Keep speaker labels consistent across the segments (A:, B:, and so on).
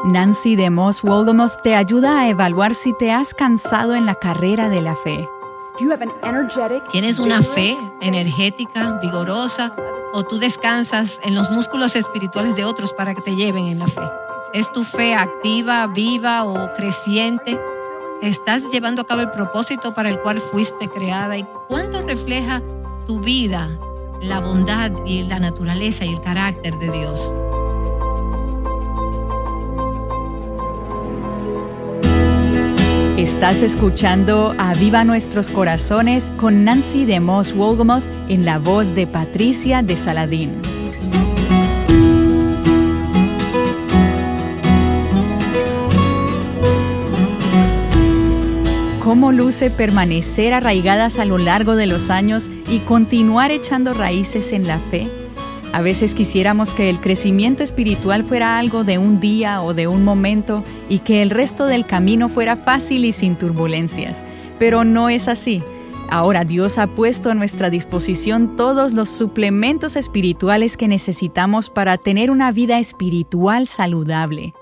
A: Nancy DeMoss Wolgemuth te ayuda a evaluar si te has cansado en la carrera de la fe.
B: ¿Tienes una fe energética, vigorosa, o tú descansas en los músculos espirituales de otros para que te lleven en la fe? ¿Es tu fe activa, viva o creciente? ¿Estás llevando a cabo el propósito para el cual fuiste creada? ¿Y cuánto refleja tu vida la bondad y la naturaleza y el carácter de Dios?
A: Estás escuchando Aviva Nuestros Corazones con Nancy DeMoss Wolgemuth en la voz de Patricia de Saladín. ¿Cómo luce permanecer arraigadas a lo largo de los años y continuar echando raíces en la fe? A veces quisiéramos que el crecimiento espiritual fuera algo de un día o de un momento y que el resto del camino fuera fácil y sin turbulencias. Pero no es así. Ahora Dios ha puesto a nuestra disposición todos los suplementos espirituales que necesitamos para tener una vida espiritual saludable.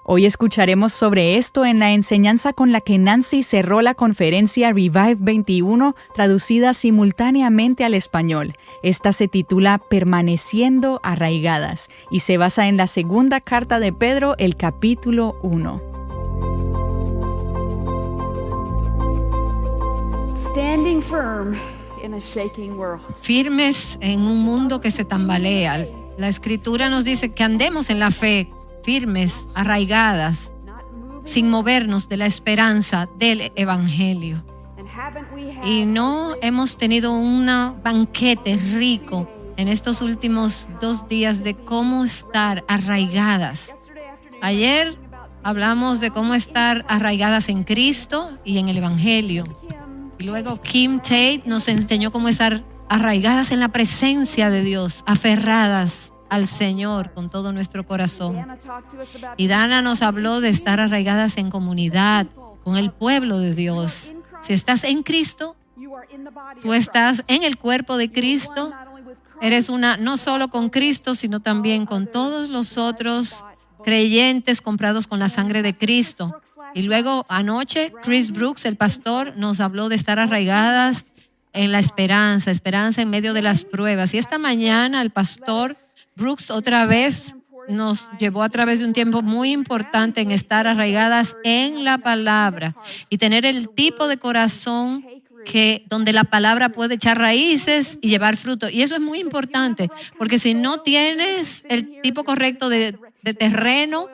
A: Hoy escucharemos sobre esto en la enseñanza con la que Nancy cerró la conferencia Revive 21, traducida simultáneamente al español. Esta se titula Permaneciendo Arraigadas y se basa en la segunda carta de Pedro, el capítulo 1.
C: Standing firm in a shaking world.
B: Firmes en un mundo que se tambalea. La Escritura nos dice que andemos en la fe, firmes, arraigadas, sin movernos de la esperanza del Evangelio. Y no hemos tenido un banquete rico en estos últimos 2 días de cómo estar arraigadas. Ayer hablamos de cómo estar arraigadas en Cristo y en el Evangelio. Y luego Kim Tate nos enseñó cómo estar arraigadas en la presencia de Dios, aferradas al Señor con todo nuestro corazón. Y Dana nos habló de estar arraigadas en comunidad, con el pueblo de Dios. Si estás en Cristo, tú estás en el cuerpo de Cristo, eres una no solo con Cristo, sino también con todos los otros creyentes comprados con la sangre de Cristo. Y luego anoche, Chris Brooks, el pastor, nos habló de estar arraigadas en la esperanza en medio de las pruebas. Y esta mañana el pastor Brooks otra vez nos llevó a través de un tiempo muy importante en estar arraigadas en la palabra y tener el tipo de corazón donde la palabra puede echar raíces y llevar fruto. Y eso es muy importante, porque si no tienes el tipo correcto de terreno,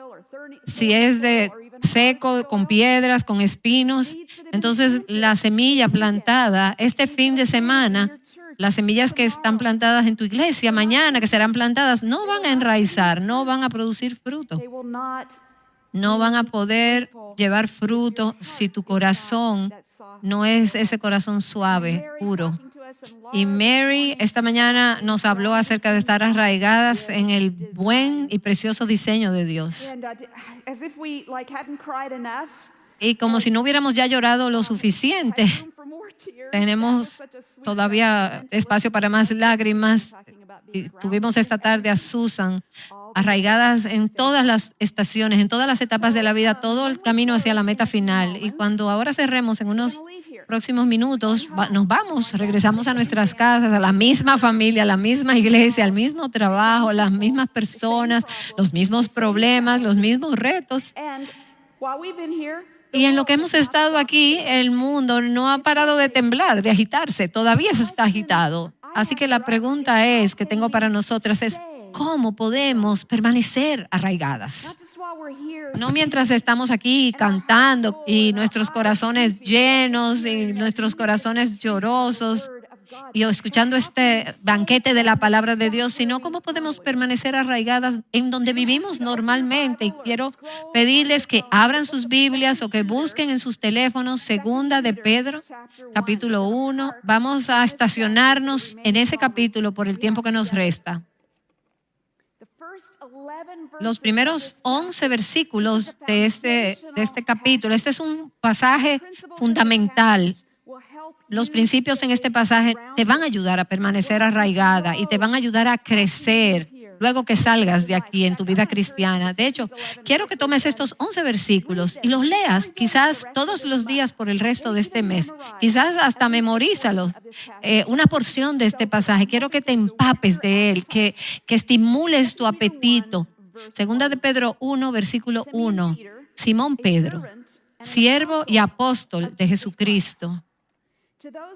B: si es de seco, con piedras, con espinos, entonces la semilla plantada este fin de semana, las semillas que están plantadas en tu iglesia mañana, que serán plantadas, no van a enraizar, no van a producir fruto. No van a poder llevar fruto si tu corazón no es ese corazón suave, puro. Y Mary esta mañana nos habló acerca de estar arraigadas en el buen y precioso diseño de Dios. Y como si no hubiéramos ya llorado lo suficiente, tenemos todavía espacio para más lágrimas. Y tuvimos esta tarde a Susan, arraigadas en todas las estaciones, en todas las etapas de la vida, todo el camino hacia la meta final. Y cuando ahora cerremos en unos próximos minutos, nos vamos, regresamos a nuestras casas, a la misma familia, a la misma iglesia, al mismo trabajo, las mismas personas, los mismos problemas, los mismos retos. Y en lo que hemos estado aquí, el mundo no ha parado de temblar, de agitarse, todavía se está agitado. Así que la pregunta que tengo para nosotras es, ¿cómo podemos permanecer arraigadas? No mientras estamos aquí cantando y nuestros corazones llenos y nuestros corazones llorosos y escuchando este banquete de la palabra de Dios, sino cómo podemos permanecer arraigadas en donde vivimos normalmente. Y quiero pedirles que abran sus Biblias o que busquen en sus teléfonos Segunda de Pedro, capítulo 1. Vamos a estacionarnos en ese capítulo por el tiempo que nos resta. Los primeros 11 versículos de este capítulo, este es un pasaje fundamental. Los principios en este pasaje te van a ayudar a permanecer arraigada y te van a ayudar a crecer luego que salgas de aquí en tu vida cristiana. De hecho, quiero que tomes estos 11 versículos y los leas quizás todos los días por el resto de este mes. Quizás hasta memorízalos, una porción de este pasaje. Quiero que te empapes de él, que estimules tu apetito. Segunda de Pedro 1, versículo 1. Simón Pedro, siervo y apóstol de Jesucristo,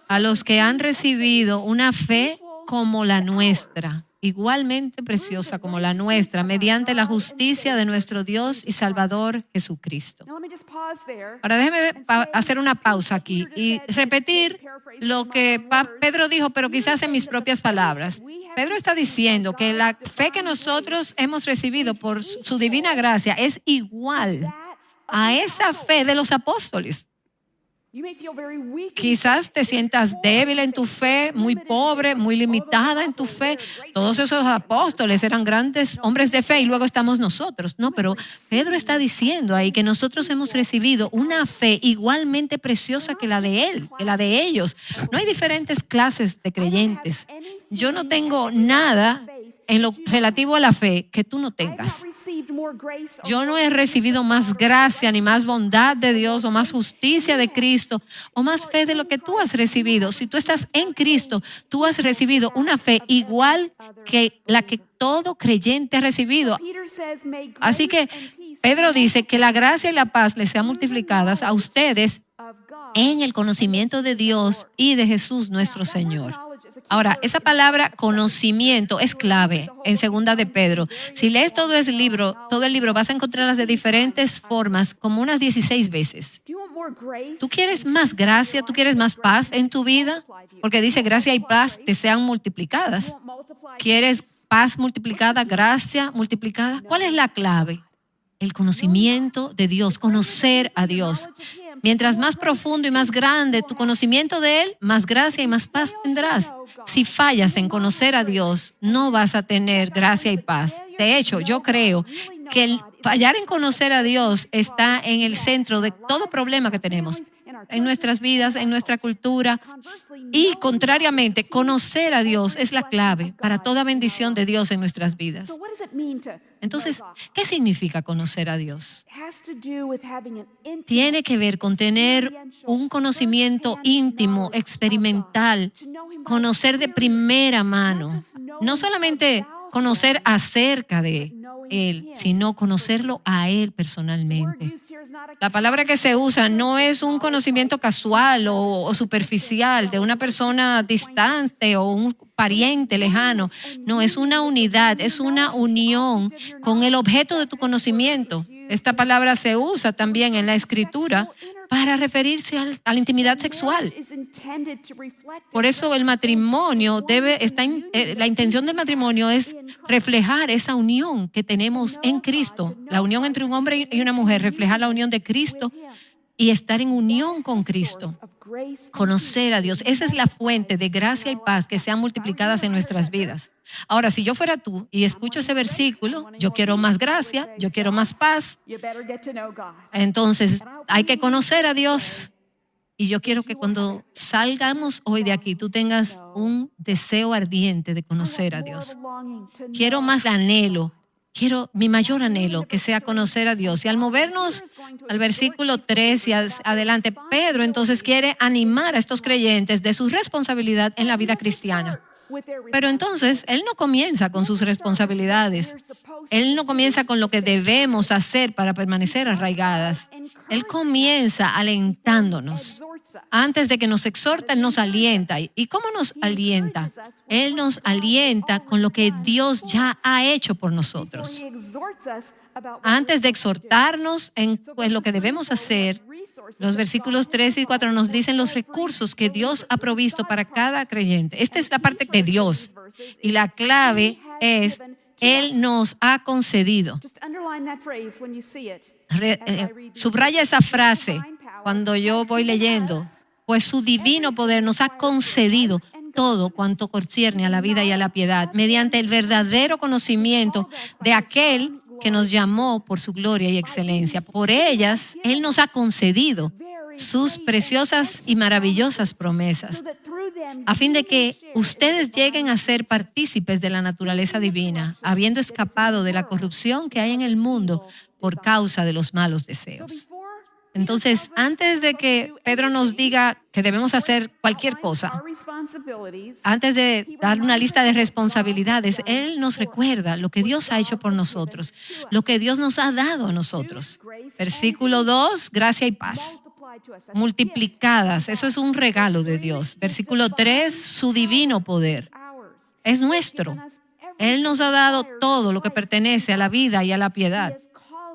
B: a los que han recibido una fe como la nuestra, igualmente preciosa como la nuestra, mediante la justicia de nuestro Dios y Salvador Jesucristo. Ahora déjeme hacer una pausa aquí y repetir lo que Pedro dijo, pero quizás en mis propias palabras. Pedro está diciendo que la fe que nosotros hemos recibido por su divina gracia es igual a esa fe de los apóstoles. Quizás te sientas débil en tu fe, muy pobre, muy limitada en tu fe. Todos esos apóstoles eran grandes hombres de fe y luego estamos nosotros. No, pero Pedro está diciendo ahí que nosotros hemos recibido una fe igualmente preciosa que la de él, que la de ellos. No hay diferentes clases de creyentes. Yo no tengo nada en lo relativo a la fe que tú no tengas. Yo no he recibido más gracia ni más bondad de Dios o más justicia de Cristo o más fe de lo que tú has recibido. Si tú estás en Cristo, tú has recibido una fe igual que la que todo creyente ha recibido. Así que Pedro dice que la gracia y la paz les sean multiplicadas a ustedes en el conocimiento de Dios y de Jesús nuestro Señor. Ahora, esa palabra conocimiento es clave en Segunda de Pedro. Si lees todo el libro, vas a encontrarlas de diferentes formas, como unas 16 veces. ¿Tú quieres más gracia? ¿Tú quieres más paz en tu vida? Porque dice gracia y paz te sean multiplicadas. ¿Quieres paz multiplicada, gracia multiplicada? ¿Cuál es la clave? El conocimiento de Dios, conocer a Dios. Mientras más profundo y más grande tu conocimiento de Él, más gracia y más paz tendrás. Si fallas en conocer a Dios, no vas a tener gracia y paz. De hecho, yo creo que el fallar en conocer a Dios está en el centro de todo problema que tenemos en nuestras vidas, en nuestra cultura. Y contrariamente, conocer a Dios es la clave para toda bendición de Dios en nuestras vidas. Entonces, ¿qué significa conocer a Dios? Tiene que ver con tener un conocimiento íntimo, experimental, conocer de primera mano. No solamente conocer acerca de Él, sino conocerlo a Él personalmente. La palabra que se usa no es un conocimiento casual o superficial de una persona distante o un pariente lejano. No, es una unidad, es una unión con el objeto de tu conocimiento. Esta palabra se usa también en la Escritura para referirse a la intimidad sexual. Por eso el matrimonio la intención del matrimonio es reflejar esa unión que tenemos en Cristo. La unión entre un hombre y una mujer, reflejar la unión de Cristo y estar en unión con Cristo. Conocer a Dios. Esa es la fuente de gracia y paz que sean multiplicadas en nuestras vidas. Ahora, si yo fuera tú y escucho ese versículo, yo quiero más gracia, yo quiero más paz. Entonces, hay que conocer a Dios. Y yo quiero que cuando salgamos hoy de aquí, tú tengas un deseo ardiente de conocer a Dios. Quiero más anhelo. Quiero mi mayor anhelo que sea conocer a Dios. Y al movernos al versículo 3 y adelante, Pedro entonces quiere animar a estos creyentes de su responsabilidad en la vida cristiana. Pero entonces, él no comienza con sus responsabilidades. Él no comienza con lo que debemos hacer para permanecer arraigadas. Él comienza alentándonos. Antes de que nos exhorta, Él nos alienta. ¿Y cómo nos alienta? Él nos alienta con lo que Dios ya ha hecho por nosotros. Antes de exhortarnos en lo que debemos hacer, los versículos 3 y 4 nos dicen los recursos que Dios ha provisto para cada creyente. Esta es la parte de Dios. Y la clave es, Él nos ha concedido. Subraya esa frase cuando yo voy leyendo. Pues su divino poder nos ha concedido todo cuanto concierne a la vida y a la piedad, mediante el verdadero conocimiento de aquel que nos llamó por su gloria y excelencia. Por ellas, Él nos ha concedido sus preciosas y maravillosas promesas, a fin de que ustedes lleguen a ser partícipes de la naturaleza divina, habiendo escapado de la corrupción que hay en el mundo por causa de los malos deseos. Entonces, antes de que Pedro nos diga que debemos hacer cualquier cosa, antes de dar una lista de responsabilidades, Él nos recuerda lo que Dios ha hecho por nosotros, lo que Dios nos ha dado a nosotros. Versículo 2, gracia y paz. Multiplicadas, eso es un regalo de Dios. Versículo 3, su divino poder. Es nuestro. Él nos ha dado todo lo que pertenece a la vida y a la piedad.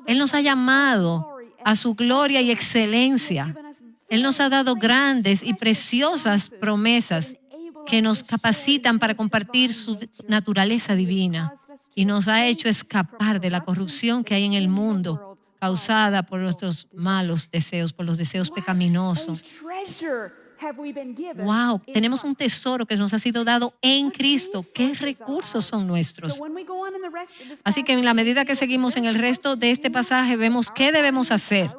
B: Él nos ha llamado a su gloria y excelencia. Él nos ha dado grandes y preciosas promesas que nos capacitan para compartir su naturaleza divina y nos ha hecho escapar de la corrupción que hay en el mundo causada por nuestros malos deseos, por los deseos pecaminosos. Wow, tenemos un tesoro que nos ha sido dado en Cristo. ¿Qué recursos son nuestros? Así que en la medida que seguimos en el resto de este pasaje, vemos qué debemos hacer.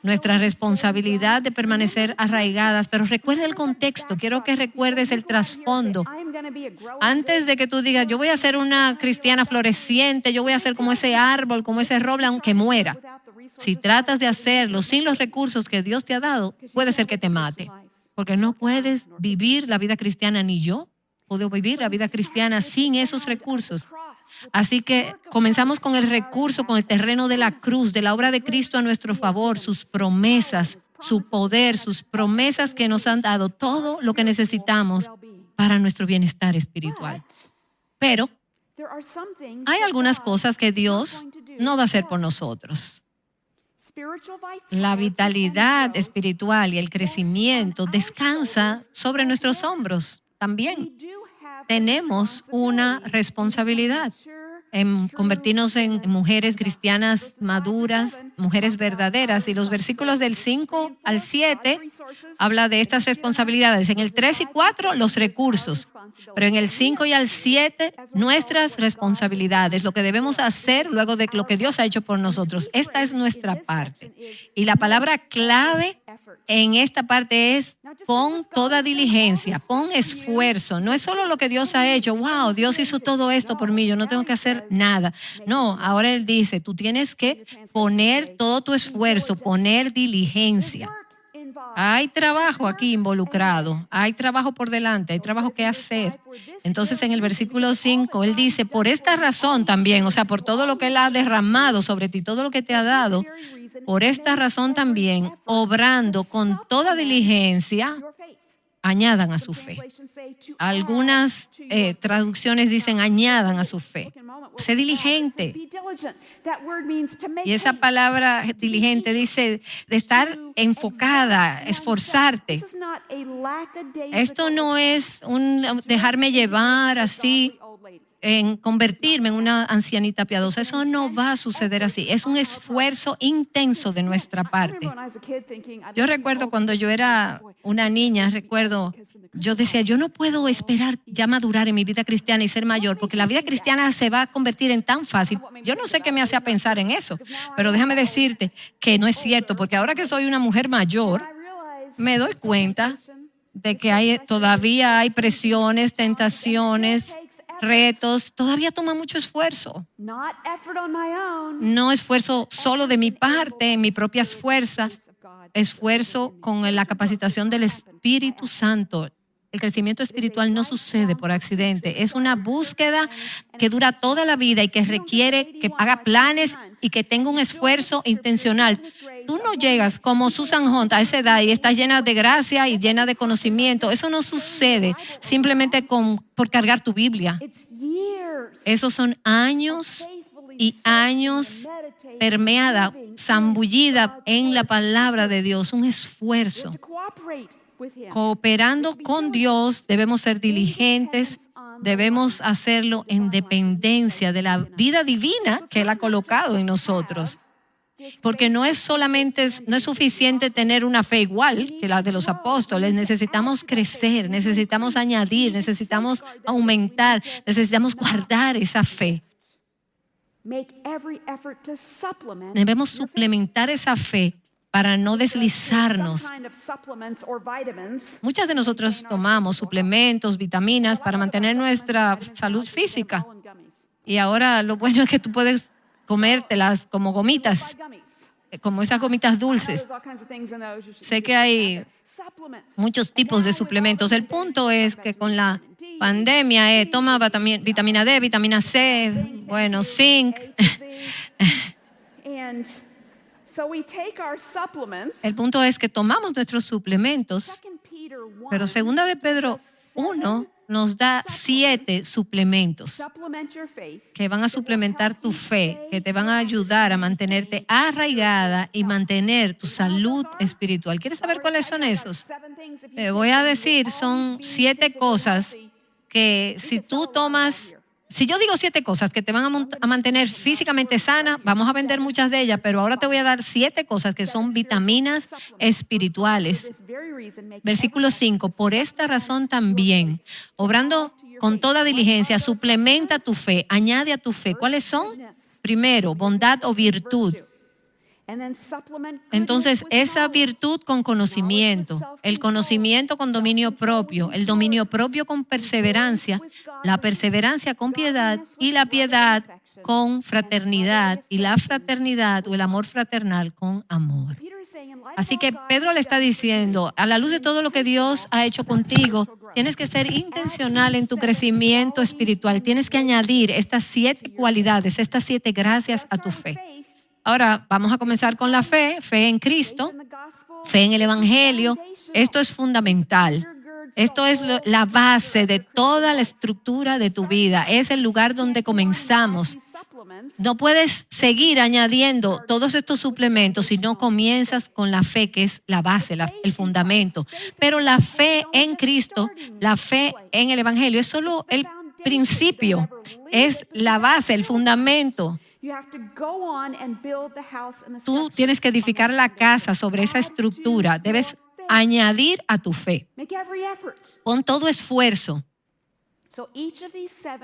B: Nuestra responsabilidad de permanecer arraigadas. Pero recuerda el contexto. Quiero que recuerdes el trasfondo. Antes de que tú digas, yo voy a ser una cristiana floreciente, yo voy a ser como ese árbol, como ese roble, aunque muera. Si tratas de hacerlo sin los recursos que Dios te ha dado, puede ser que te mate. Porque no puedes vivir la vida cristiana, ni yo puedo vivir la vida cristiana sin esos recursos. Así que comenzamos con el recurso, con el terreno de la cruz, de la obra de Cristo a nuestro favor, sus promesas, su poder, sus promesas que nos han dado todo lo que necesitamos para nuestro bienestar espiritual. Pero hay algunas cosas que Dios no va a hacer por nosotros. La vitalidad espiritual y el crecimiento descansa sobre nuestros hombros también. Tenemos una responsabilidad en convertirnos en mujeres cristianas maduras, mujeres verdaderas. Y los versículos del 5 al 7 habla de estas responsabilidades. En el 3 y 4, los recursos. Pero en el 5 y al 7, nuestras responsabilidades, lo que debemos hacer luego de lo que Dios ha hecho por nosotros. Esta es nuestra parte. Y la palabra clave en esta parte es pon toda diligencia, pon esfuerzo. No es solo lo que Dios ha hecho. Wow, Dios hizo todo esto por mí, yo no tengo que hacer nada. No, ahora Él dice, tú tienes que poner todo tu esfuerzo, poner diligencia. Hay trabajo aquí involucrado, hay trabajo por delante, hay trabajo que hacer. Entonces en el versículo 5, Él dice, por esta razón también, o sea, por todo lo que Él ha derramado sobre ti, todo lo que te ha dado, por esta razón también, obrando con toda diligencia, añadan a su fe. Algunas traducciones dicen añadan a su fe. Sé diligente. Y esa palabra diligente dice de estar enfocada, esforzarte. Esto no es un dejarme llevar así, en convertirme en una ancianita piadosa. Eso no va a suceder así. Es un esfuerzo intenso de nuestra parte. Yo recuerdo cuando yo era una niña, yo decía, yo no puedo esperar ya madurar en mi vida cristiana y ser mayor, porque la vida cristiana se va a convertir en tan fácil. Yo no sé qué me hacía pensar en eso, pero déjame decirte que no es cierto, porque ahora que soy una mujer mayor, me doy cuenta de que todavía hay presiones, tentaciones, retos, todavía toma mucho esfuerzo. No esfuerzo solo de mi parte, en mis propias fuerzas, esfuerzo con la capacitación del Espíritu Santo. El crecimiento espiritual no sucede por accidente. Es una búsqueda que dura toda la vida y que requiere que haga planes y que tenga un esfuerzo intencional. Tú no llegas como Susan Hunt a esa edad y estás llena de gracia y llena de conocimiento. Eso no sucede simplemente por cargar tu Biblia. Esos son años y años permeada, zambullida en la palabra de Dios, un esfuerzo. Cooperando con Dios, debemos ser diligentes, debemos hacerlo en dependencia de la vida divina que Él ha colocado en nosotros. Porque no es suficiente tener una fe igual que la de los apóstoles. Necesitamos crecer, necesitamos añadir, necesitamos aumentar, necesitamos guardar esa fe. Debemos suplementar esa fe para no deslizarnos. Muchas de nosotros tomamos suplementos, vitaminas para mantener nuestra salud física. Y ahora lo bueno es que tú puedes comértelas como gomitas, como esas gomitas dulces. Sé que hay muchos tipos de suplementos. El punto es que con la pandemia toma vitamina D, vitamina C, bueno, zinc. El punto es que tomamos nuestros suplementos, pero 2 de Pedro 1 nos da 7 suplementos que van a suplementar tu fe, que te van a ayudar a mantenerte arraigada y mantener tu salud espiritual. ¿Quieres saber cuáles son esos? Te voy a decir, son 7 cosas que si yo digo 7 cosas que te van a mantener físicamente sana, vamos a vender muchas de ellas, pero ahora te voy a dar 7 cosas que son vitaminas espirituales. Versículo 5, por esta razón también, obrando con toda diligencia, suplementa tu fe, añade a tu fe. ¿Cuáles son? Primero, bondad o virtud. Entonces, esa virtud con conocimiento, el conocimiento con dominio propio, el dominio propio con perseverancia, la perseverancia con piedad y la piedad con fraternidad y la fraternidad o el amor fraternal con amor. Así que Pedro le está diciendo, a la luz de todo lo que Dios ha hecho contigo, tienes que ser intencional en tu crecimiento espiritual. Tienes que añadir estas 7 cualidades, estas 7 gracias a tu fe. Ahora vamos a comenzar con la fe en Cristo, fe en el Evangelio. Esto es fundamental. Esto es la base de toda la estructura de tu vida. Es el lugar donde comenzamos. No puedes seguir añadiendo todos estos suplementos si no comienzas con la fe, que es la base, el fundamento. Pero la fe en Cristo, la fe en el Evangelio es solo el principio, es la base, el fundamento. Tú tienes que edificar la casa sobre esa estructura. Debes añadir a tu fe. Pon todo esfuerzo.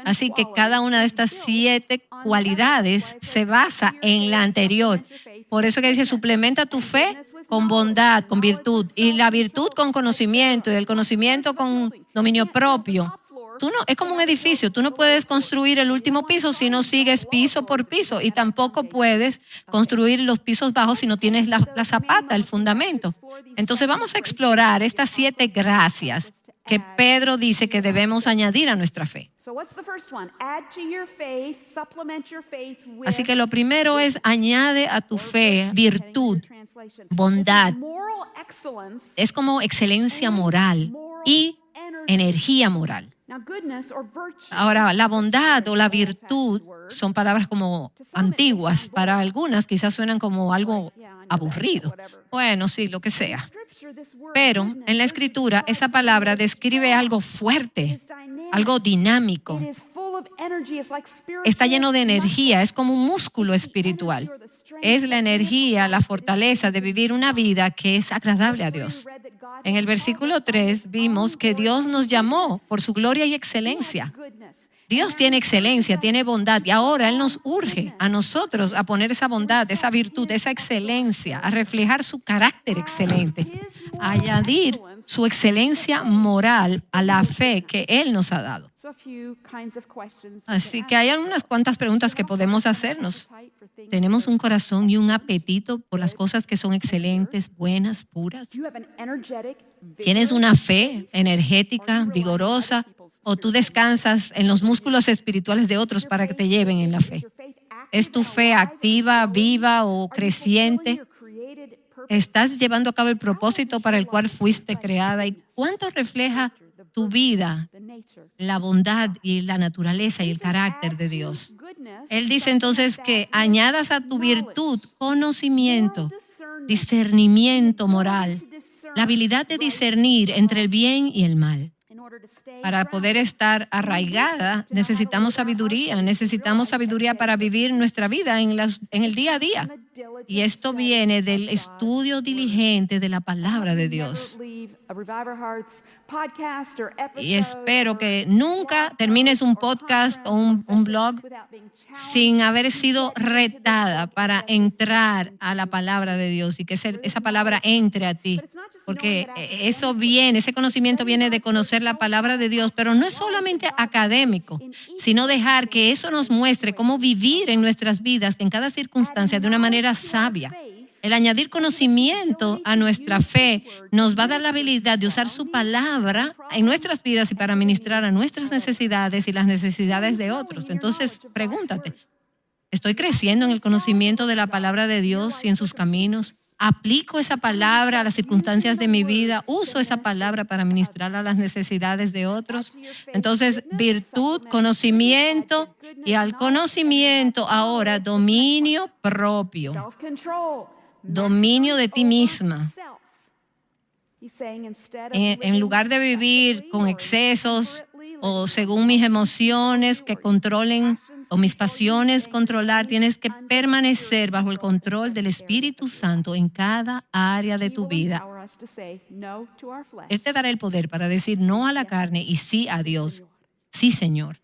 B: Así que cada una de estas 7 cualidades se basa en la anterior. Por eso que dice, suplementa tu fe con bondad, con virtud, y la virtud con conocimiento, y el conocimiento con dominio propio. Es como un edificio. Tú no puedes construir el último piso si no sigues piso por piso, y tampoco puedes construir los pisos bajos si no tienes la zapata, el fundamento. Entonces vamos a explorar estas 7 gracias que Pedro dice que debemos añadir a nuestra fe. Así que lo primero es añade a tu fe virtud, bondad. Es como excelencia moral y energía moral. Ahora, la bondad o la virtud son palabras como antiguas. Para algunas quizás suenan como algo aburrido. Bueno, sí, lo que sea. Pero en la Escritura esa palabra describe algo fuerte, algo dinámico. Está lleno de energía, es como un músculo espiritual. Es la energía, la fortaleza de vivir una vida que es agradable a Dios. En el versículo 3 vimos que Dios nos llamó por su gloria y excelencia. Dios tiene excelencia, tiene bondad, y ahora Él nos urge a nosotros a poner esa bondad, esa virtud, esa excelencia, a reflejar su carácter excelente, a añadir su excelencia moral a la fe que Él nos ha dado. Así que hay unas cuantas preguntas que podemos hacernos. ¿Tenemos un corazón y un apetito por las cosas que son excelentes, buenas, puras? ¿Tienes una fe energética, vigorosa? ¿O tú descansas en los músculos espirituales de otros para que te lleven en la fe? ¿Es tu fe activa, viva o creciente? ¿Estás llevando a cabo el propósito para el cual fuiste creada? ¿Y cuánto refleja tu vida la bondad y la naturaleza y el carácter de Dios? Él dice entonces que añadas a tu virtud conocimiento, discernimiento moral, la habilidad de discernir entre el bien y el mal. Para poder estar arraigada, necesitamos sabiduría para vivir nuestra vida en el día a día. Y esto viene del estudio diligente de la palabra de Dios. Y espero que nunca termines un podcast o un blog sin haber sido retada para entrar a la palabra de Dios y que esa palabra entre a ti. Porque ese conocimiento viene de conocer la palabra de Dios, pero no es solamente académico, sino dejar que eso nos muestre cómo vivir en nuestras vidas, en cada circunstancia, de una manera sabia. El añadir conocimiento a nuestra fe nos va a dar la habilidad de usar su palabra en nuestras vidas y para ministrar a nuestras necesidades y las necesidades de otros. Entonces, pregúntate, ¿estoy creciendo en el conocimiento de la palabra de Dios y en sus caminos? ¿Aplico esa palabra a las circunstancias de mi vida? ¿Uso esa palabra para ministrar a las necesidades de otros? Entonces, virtud, conocimiento y al conocimiento ahora dominio propio. Dominio de ti misma. En lugar de vivir con excesos o según mis emociones que controlen o mis pasiones controlar, tienes que permanecer bajo el control del Espíritu Santo en cada área de tu vida. Él te dará el poder para decir no a la carne y sí a Dios. Sí, Señor.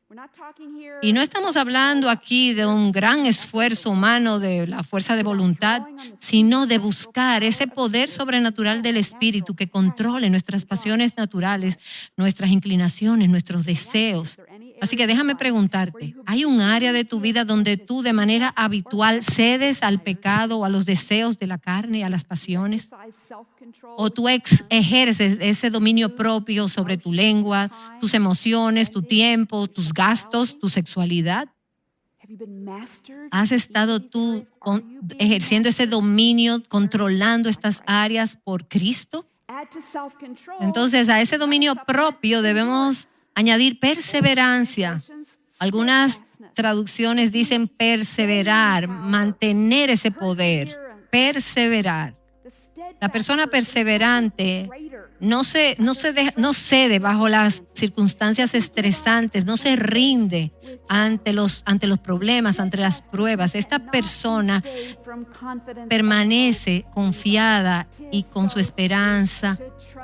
B: Y no estamos hablando aquí de un gran esfuerzo humano, de la fuerza de voluntad, sino de buscar ese poder sobrenatural del Espíritu que controle nuestras pasiones naturales, nuestras inclinaciones, nuestros deseos. Así que déjame preguntarte, ¿hay un área de tu vida donde tú de manera habitual cedes al pecado o a los deseos de la carne y a las pasiones? ¿O tú ejerces ese dominio propio sobre tu lengua, tus emociones, tu tiempo, tus gastos, tu sexualidad? ¿Has estado tú ejerciendo ese dominio, controlando estas áreas por Cristo? Entonces, a ese dominio propio debemos añadir perseverancia. Algunas traducciones dicen perseverar, mantener ese poder, perseverar. La persona perseverante no cede bajo las circunstancias estresantes, no se rinde ante los problemas, ante las pruebas. Esta persona permanece confiada y con su esperanza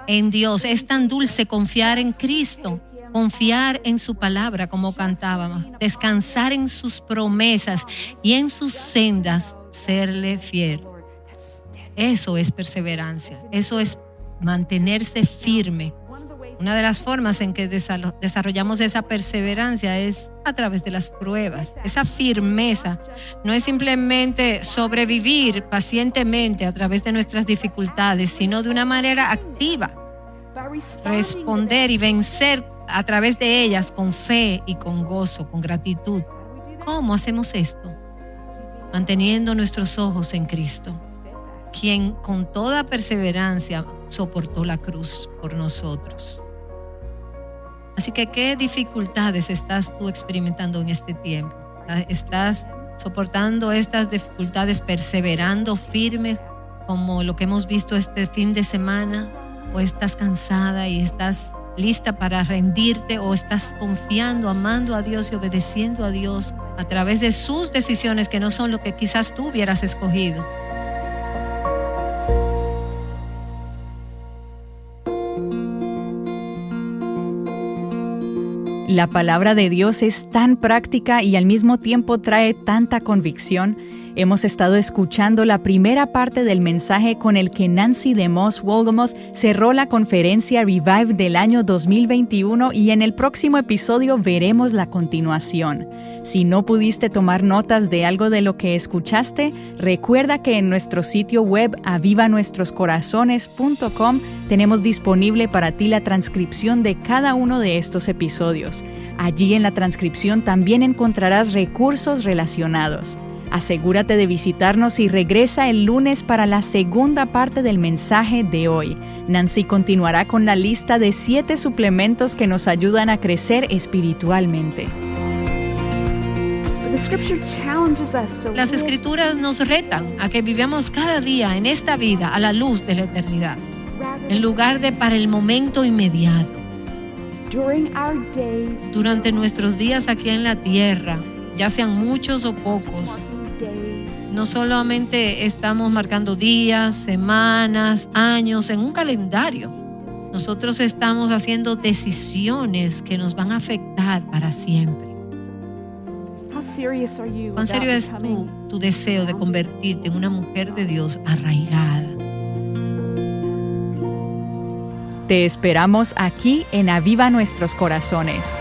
B: en Dios. Es tan dulce confiar en Cristo, confiar en su palabra, como cantábamos, descansar en sus promesas y en sus sendas serle fiel. Eso es perseverancia, eso es mantenerse firme. Una de las formas en que desarrollamos esa perseverancia es a través de las pruebas. Esa firmeza no es simplemente sobrevivir pacientemente a través de nuestras dificultades, sino de una manera activa, responder y vencer a través de ellas con fe y con gozo, con gratitud. ¿Cómo hacemos esto? Manteniendo nuestros ojos en Cristo, quien con toda perseverancia soportó la cruz por nosotros. Así que, ¿qué dificultades estás tú experimentando en este tiempo? ¿Estás soportando estas dificultades, perseverando firme como lo que hemos visto este fin de semana? ¿O estás cansada y estás lista para rendirte? ¿O estás confiando, amando a Dios y obedeciendo a Dios a través de sus decisiones que no son lo que quizás tú hubieras escogido?
A: La palabra de Dios es tan práctica y al mismo tiempo trae tanta convicción. Hemos estado escuchando la primera parte del mensaje con el que Nancy DeMoss Wolgemuth cerró la conferencia Revive del año 2021 y en el próximo episodio veremos la continuación. Si no pudiste tomar notas de algo de lo que escuchaste, recuerda que en nuestro sitio web avivanuestroscorazones.com tenemos disponible para ti la transcripción de cada uno de estos episodios. Allí en la transcripción también encontrarás recursos relacionados. Asegúrate de visitarnos y regresa el lunes para la segunda parte del mensaje de hoy. Nancy continuará con la lista de 7 suplementos que nos ayudan a crecer espiritualmente.
B: Las Escrituras nos retan a que vivamos cada día en esta vida a la luz de la eternidad, en lugar de para el momento inmediato. Durante nuestros días aquí en la tierra, ya sean muchos o pocos, no solamente estamos marcando días, semanas, años en un calendario. Nosotros estamos haciendo decisiones que nos van a afectar para siempre.
C: How serious are you
B: ¿Cuán serio
C: about
B: es
C: becoming
B: tu deseo de convertirte en una mujer de Dios arraigada?
A: Te esperamos aquí en Aviva Nuestros Corazones.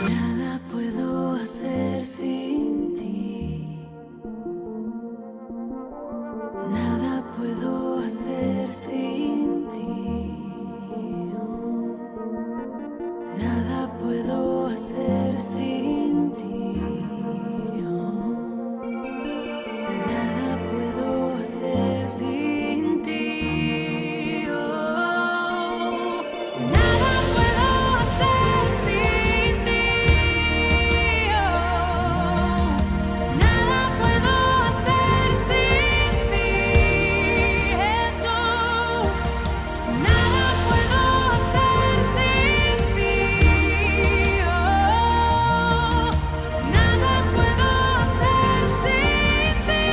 D: Nada puedo hacer sin ti. Nada puedo hacer sin ti. Nada puedo hacer sin ti. Nada puedo hacer sin ti. Nada puedo hacer sin ti. Nada puedo hacer sin ti, Jesús. Nada puedo hacer sin ti. Nada puedo hacer sin ti.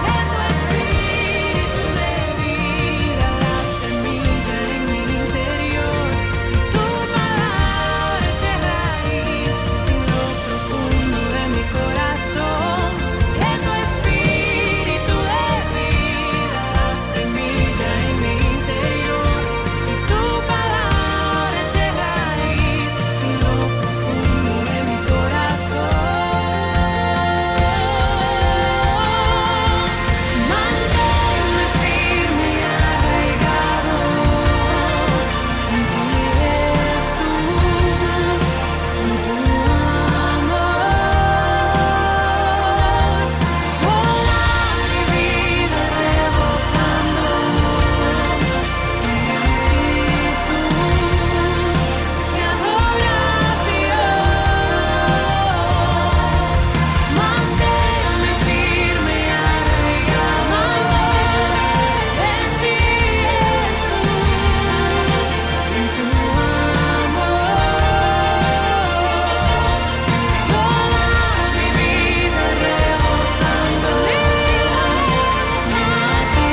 D: Que tu espíritu de vida, la semilla en mi interior, y tu palabra eche raíz en lo profundo de mi corazón. Que tu espíritu de vida, la semilla en mi interior, y tu palabra eche raíz en lo profundo de mi corazón. Manténme firme y arraigado en ti, Jesús, en tu amor. Toda mi vida rebosando de gratitud y adoración. Manténme firme y arraigado en ti, Jesús, en tu amor. Toda mi vida rebosando de gratitud.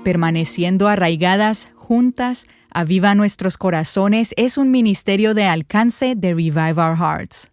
A: Permaneciendo arraigadas juntas, Aviva Nuestros Corazones es un ministerio de alcance de Revive Our Hearts.